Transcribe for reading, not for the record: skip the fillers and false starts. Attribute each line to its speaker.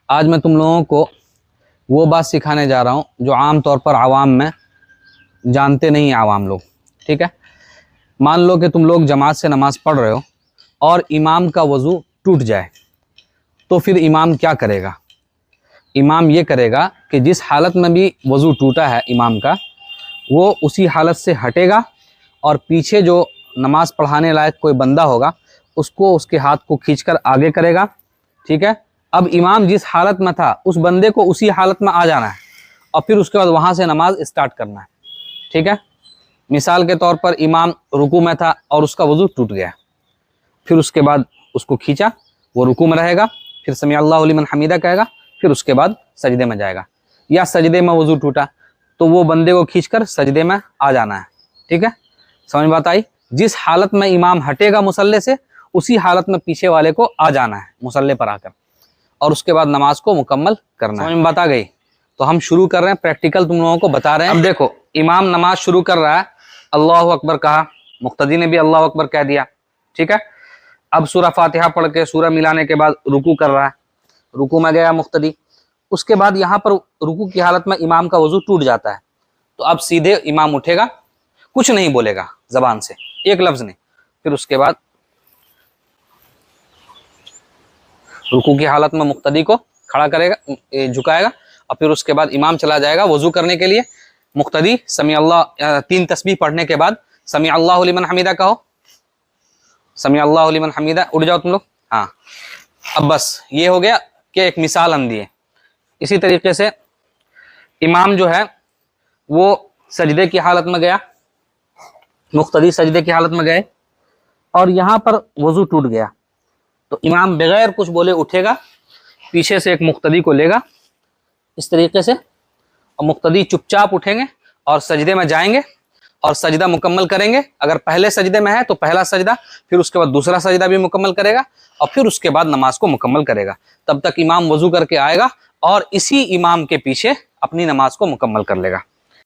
Speaker 1: आज मैं तुम लोगों को वो बात सिखाने जा रहा हूँ जो आम तौर पर आवाम में जानते नहीं आवाम लोग। ठीक है, मान लो कि तुम लोग जमात से नमाज पढ़ रहे हो और इमाम का वज़ू टूट जाए, तो फिर इमाम क्या करेगा? इमाम ये करेगा कि जिस हालत में भी वज़ू टूटा है इमाम का, वो उसी हालत से हटेगा और पीछे जो नमाज पढ़ाने लायक कोई बंदा होगा उसको उसके हाथ को खींचकर आगे करेगा। ठीक है, अब इमाम जिस हालत में था उस बंदे को उसी हालत में आ जाना है और फिर उसके बाद वहाँ से नमाज स्टार्ट करना है। ठीक है, मिसाल के तौर पर इमाम रुकू में था और उसका वज़ू टूट गया, फिर उसके बाद उसको खींचा, वो रुकू में रहेगा, फिर समी अल्लाहु लिमन हमीदा कहेगा, फिर उसके बाद सजदे में जाएगा। या सजदे में वज़ू टूटा तो वो बंदे को खींचकर सजदे में आ जाना है। ठीक है, समझ में बात आई? जिस हालत में इमाम हटेगा मुसल्ले से उसी हालत में पीछे वाले को आ जाना है मुसल्ले पर आकर, और उसके बाद नमाज को मुकम्मल करना है। समझ में बात आ गई? तो हम शुरू कर रहे हैं, प्रैक्टिकल तुम लोगों को बता रहे हैं। अब देखो, इमाम नमाज शुरू कर रहा है, अल्लाहु अकबर कहा, मुक्तदी ने भी अल्लाहु अकबर कह दिया। ठीक है, अब सूरह फातिहा पढ़ के सूरह मिलाने के बाद रुकू कर रहा है, रुकू में गया मुक्तदी। उसके बाद यहाँ पर रुकू की हालत में इमाम का वज़ू टूट जाता है, तो अब सीधे इमाम उठेगा, कुछ नहीं बोलेगा जबान से, एक लफ्ज नहीं। फिर उसके बाद रुकू की हालत में मुक्तदी को खड़ा करेगा, झुकाएगा, और फिर उसके बाद इमाम चला जाएगा वज़ू करने के लिए। मुक्तदी समी अल्लाह, 3 तस्बीह पढ़ने के बाद समी अल्लाहु लिमन हमीदा कहो, समी अल्लाहु लिमन हमीदा, उठ जाओ तुम लोग। हाँ, अब बस ये हो गया कि एक मिसाल हम दिए। इसी तरीके से इमाम जो है वो सजदे की हालत में गया, मुक्तदी सजदे की हालत में गए और यहाँ पर वज़ू टूट गया, तो इमाम बगैर कुछ बोले उठेगा, पीछे से एक मुक्तदी को लेगा इस तरीके से, और मुक्तदी चुपचाप उठेंगे और सजदे में जाएंगे और सजदा मुकम्मल करेंगे। अगर पहले सजदे में है तो पहला सजदा, फिर उसके बाद दूसरा सजदा भी मुकम्मल करेगा और फिर उसके बाद नमाज को मुकम्मल करेगा। तब तक इमाम वज़ू करके आएगा और इसी इमाम के पीछे अपनी नमाज को मुकम्मल कर लेगा।